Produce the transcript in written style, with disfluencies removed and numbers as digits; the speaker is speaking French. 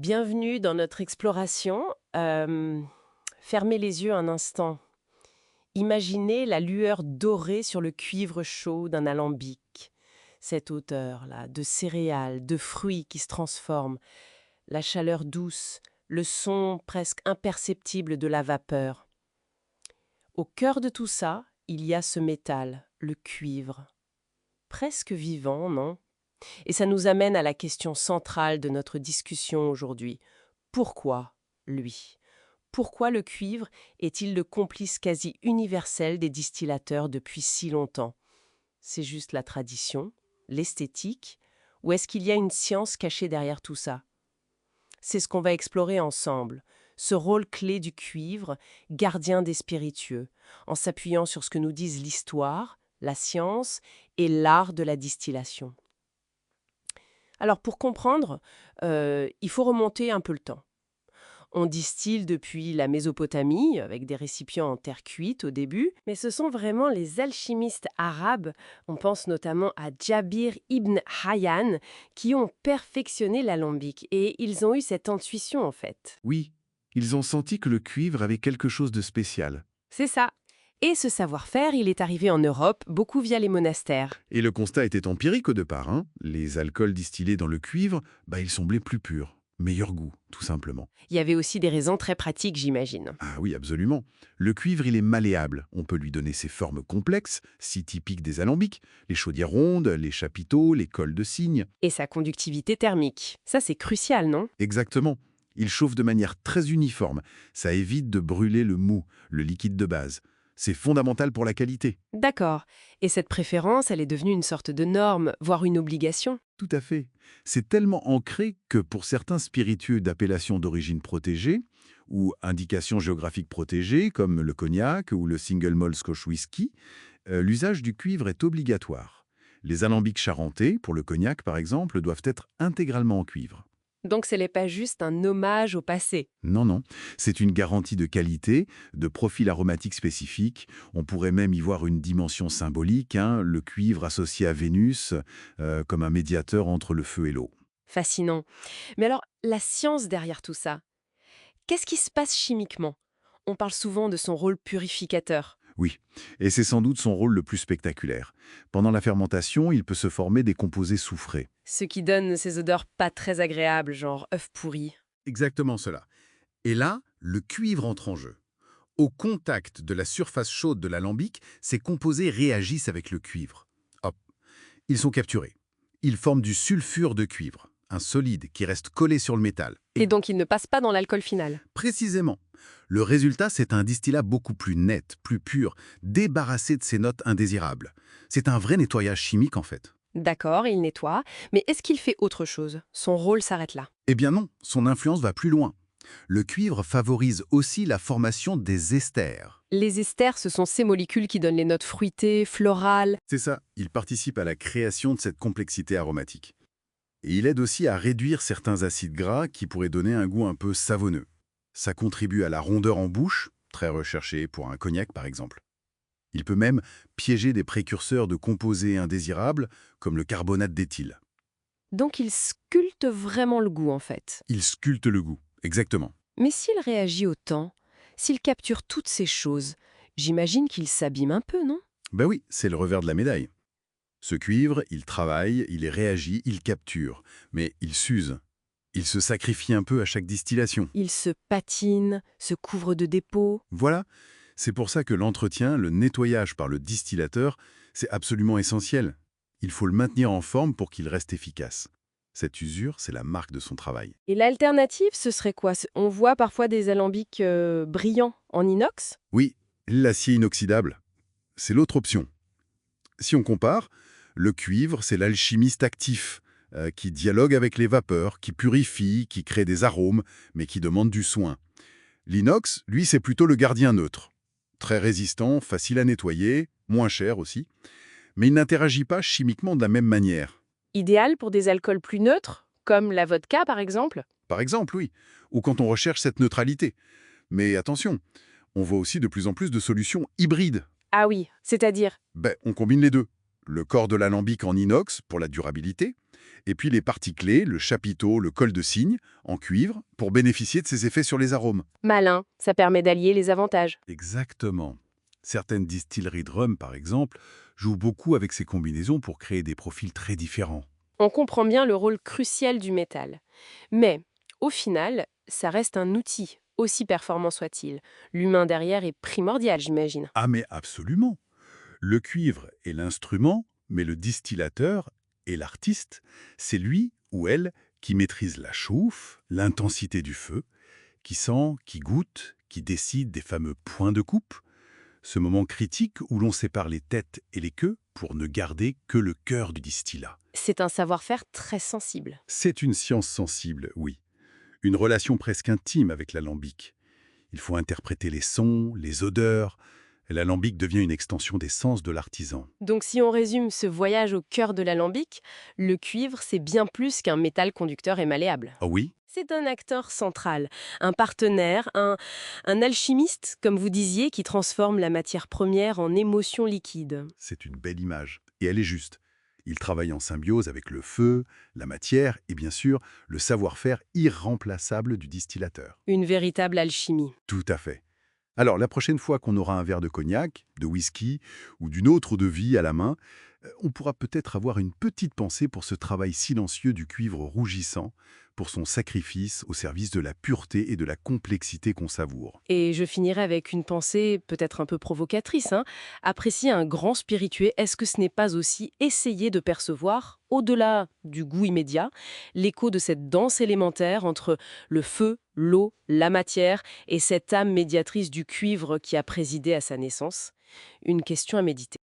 Bienvenue dans notre exploration. Fermez les yeux un instant. Imaginez la lueur dorée sur le cuivre chaud d'un alambic. Cette odeur-là, de céréales, de fruits qui se transforment, la chaleur douce, le son presque imperceptible de la vapeur. Au cœur de tout ça, il y a ce métal, le cuivre. Presque vivant, non? Et ça nous amène à la question centrale de notre discussion aujourd'hui. Pourquoi lui? Pourquoi le cuivre est-il le complice quasi universel des distillateurs depuis si longtemps? C'est juste la tradition, l'esthétique, ou est-ce qu'il y a une science cachée derrière tout ça? C'est ce qu'on va explorer ensemble, ce rôle clé du cuivre, gardien des spiritueux, en s'appuyant sur ce que nous disent l'histoire, la science et l'art de la distillation. Alors pour comprendre, il faut remonter un peu le temps. On distille depuis la Mésopotamie, avec des récipients en terre cuite au début, mais ce sont vraiment les alchimistes arabes, on pense notamment à Djabir ibn Hayyan, qui ont perfectionné l'alambic. Et ils ont eu cette intuition en fait. Oui, ils ont senti que le cuivre avait quelque chose de spécial. C'est ça. Et ce savoir-faire, il est arrivé en Europe, beaucoup via les monastères. Et le constat était empirique au départ. Les alcools distillés dans le cuivre, ils semblaient plus purs. Meilleur goût, tout simplement. Il y avait aussi des raisons très pratiques, j'imagine. Ah oui, absolument. Le cuivre, il est malléable. On peut lui donner ses formes complexes, si typiques des alambics, les chaudières rondes, les chapiteaux, les cols de cygne. Et sa conductivité thermique. Ça, c'est crucial, non? Exactement. Il chauffe de manière très uniforme. Ça évite de brûler le mou, le liquide de base. C'est fondamental pour la qualité. D'accord. Et cette préférence, elle est devenue une sorte de norme, voire une obligation. Tout à fait. C'est tellement ancré que pour certains spiritueux d'appellation d'origine protégée ou indication géographique protégée, comme le cognac ou le single malt Scotch whisky, l'usage du cuivre est obligatoire. Les alambics charentais, pour le cognac par exemple, doivent être intégralement en cuivre. Donc ce n'est pas juste un hommage au passé. Non, non, c'est une garantie de qualité, de profil aromatique spécifique. On pourrait même y voir une dimension symbolique, le cuivre associé à Vénus, comme un médiateur entre le feu et l'eau. Fascinant. Mais alors, la science derrière tout ça, qu'est-ce qui se passe chimiquement? On parle souvent de son rôle purificateur. Oui, et c'est sans doute son rôle le plus spectaculaire. Pendant la fermentation, il peut se former des composés soufrés. Ce qui donne ces odeurs pas très agréables, genre œuf pourri. Exactement cela. Et là, le cuivre entre en jeu. Au contact de la surface chaude de l'alambic, ces composés réagissent avec le cuivre. Hop, ils sont capturés. Ils forment du sulfure de cuivre, un solide qui reste collé sur le métal. Et donc il ne passe pas dans l'alcool final. Précisément, le résultat, c'est un distillat beaucoup plus net, plus pur, débarrassé de ses notes indésirables. C'est un vrai nettoyage chimique en fait. D'accord, il nettoie, mais est-ce qu'il fait autre chose? Son rôle s'arrête là. Eh bien non, son influence va plus loin. Le cuivre favorise aussi la formation des esters. Les esters, ce sont ces molécules qui donnent les notes fruitées, florales. C'est ça, il participe à la création de cette complexité aromatique. Et il aide aussi à réduire certains acides gras qui pourraient donner un goût un peu savonneux. Ça contribue à la rondeur en bouche, très recherchée pour un cognac par exemple. Il peut même piéger des précurseurs de composés indésirables, comme le carbonate d'éthyle. Donc il sculpte vraiment le goût en fait. Il sculpte le goût, exactement. Mais s'il réagit au temps, s'il capture toutes ces choses, j'imagine qu'il s'abîme un peu, non? Ben oui, c'est le revers de la médaille. Ce cuivre, il travaille, il réagit, il capture, mais il s'use. Il se sacrifie un peu à chaque distillation. Il se patine, se couvre de dépôts. Voilà, c'est pour ça que l'entretien, le nettoyage par le distillateur, c'est absolument essentiel. Il faut le maintenir en forme pour qu'il reste efficace. Cette usure, c'est la marque de son travail. Et l'alternative, ce serait quoi? On voit parfois des alambics brillants en inox. Oui, l'acier inoxydable, c'est l'autre option. Si on compare, le cuivre, c'est l'alchimiste actif, qui dialogue avec les vapeurs, qui purifie, qui crée des arômes, mais qui demande du soin. L'inox, lui, c'est plutôt le gardien neutre. Très résistant, facile à nettoyer, moins cher aussi, mais il n'interagit pas chimiquement de la même manière. Idéal pour des alcools plus neutres, comme la vodka par exemple. Par exemple, oui, ou quand on recherche cette neutralité. Mais attention, on voit aussi de plus en plus de solutions hybrides. Ah oui, c'est-à-dire? On combine les deux. Le corps de l'alambic en inox pour la durabilité, Et puis les parties clés, le chapiteau, le col de cygne, en cuivre, pour bénéficier de ses effets sur les arômes. Malin, ça permet d'allier les avantages. Exactement. Certaines distilleries de rhum, par exemple, jouent beaucoup avec ces combinaisons pour créer des profils très différents. On comprend bien le rôle crucial du métal. Mais, au final, ça reste un outil, aussi performant soit-il. L'humain derrière est primordial, j'imagine. Ah mais absolument. Le cuivre est l'instrument, mais le distillateur et l'artiste, c'est lui ou elle qui maîtrise la chauffe, l'intensité du feu, qui sent, qui goûte, qui décide des fameux points de coupe, ce moment critique où l'on sépare les têtes et les queues pour ne garder que le cœur du distillat. C'est un savoir-faire très sensible. C'est une science sensible, oui. Une relation presque intime avec l'alambic. Il faut interpréter les sons, les odeurs. L'alambic devient une extension des sens de l'artisan. Donc si on résume ce voyage au cœur de l'alambic, le cuivre, c'est bien plus qu'un métal conducteur et malléable. Ah oui? C'est un acteur central, un partenaire, un alchimiste, comme vous disiez, qui transforme la matière première en émotion liquide. C'est une belle image. Et elle est juste. Il travaille en symbiose avec le feu, la matière et bien sûr le savoir-faire irremplaçable du distillateur. Une véritable alchimie. Tout à fait. Alors, la prochaine fois qu'on aura un verre de cognac, de whisky ou d'une autre eau de vie à la main, on pourra peut-être avoir une petite pensée pour ce travail silencieux du cuivre rougissant, pour son sacrifice au service de la pureté et de la complexité qu'on savoure. Et je finirai avec une pensée peut-être un peu provocatrice. Apprécier un grand spiritueux, est-ce que ce n'est pas aussi essayer de percevoir, au-delà du goût immédiat, l'écho de cette danse élémentaire entre le feu, l'eau, la matière et cette âme médiatrice du cuivre qui a présidé à sa naissance? Une question à méditer.